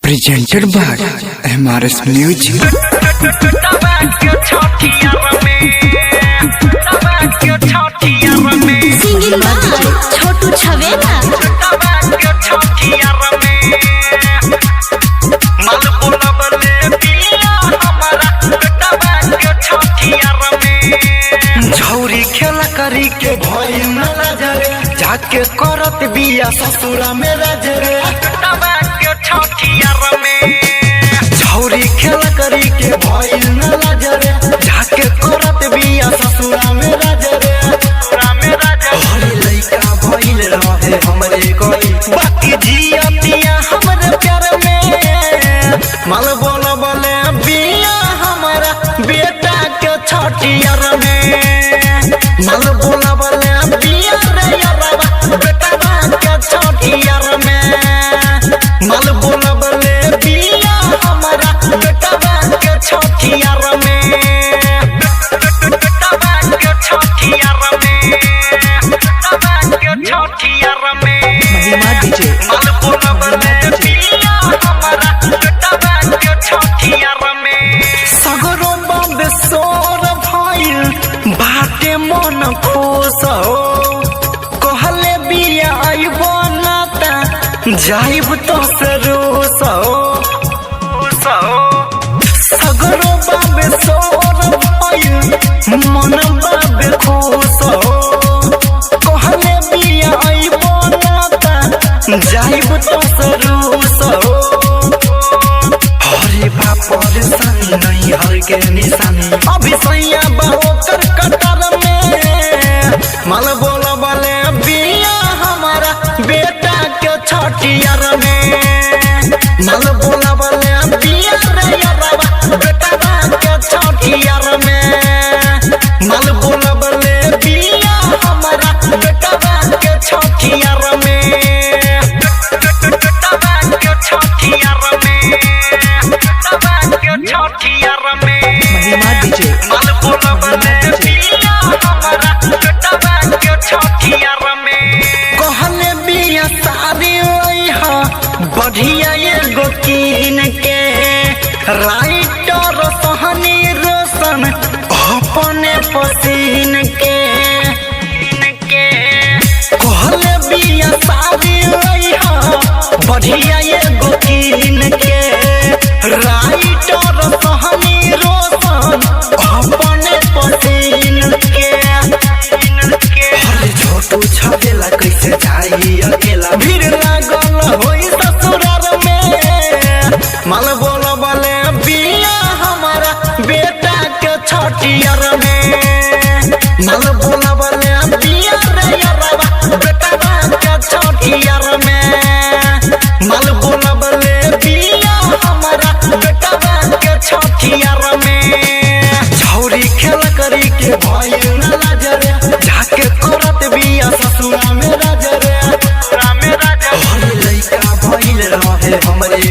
presented by MRS Music. Singing by Chhotu Chhavela. झौरी खेला करी के भई न नजरे जाके करत बिया ससुरा में रजरे। झौरी खेला करी के भई न नजरे जाके करत बिया ससुरा में रजरे। हरी लइका भइल रहे हमरे कोई बाकी जियतिया हमरे प्यार में। मल बोल बोले बिया हमारा बेटा के छठियार में। मल बोल बोले बिया रे यारवा बेटा के छठियार में। मल बोल बोले बिया हमारा बेटा के छठियार में। महिमा डीजे सगरो बंद सोर भइल बाटे मन खुश हो। कहले बिया आइबो ना ता जाइब तो से रोस हो। सगरो बंद सोर भइल मन बाबे खुश हो। कहले बिया आइबो ना ता जाइब तो से रोस हो। हरे बाप परेशानी नहीं हर के निशानी अभी सैया बहु कर कतर में। मल बोल बोले बिया हमारा बेटा के छठियार में। मल बोल बोले बिया रे यारवा बेटा के छठियार में। मल बोल बोले बिया हमारा बेटा के छठियार में। महिमा डीजे कहले बिया सारी बढ़िया एगो कीन के राइटर सहनी रोशन अपने पसीन के। कहले बिया सारी बढ़िया एगो कीन के राइटर सहनी रोशन अपने पसीन के। हरे छोटू छवेला कैसे जाई अकेला भीड़ लागल होई ससुराल में। मल बोल बोले बिया हमारा बेटा के छठियार में। मल बोल बोले बिया रे यारवा बेटा के छठियार में। मल बोल बोले बिया हमारा बेटा के छठियार में। झौरी खेल करी के भइल न नजरे जाके करत बिया ससुरा में रजरे। हरी लइका भइल रहे हमरे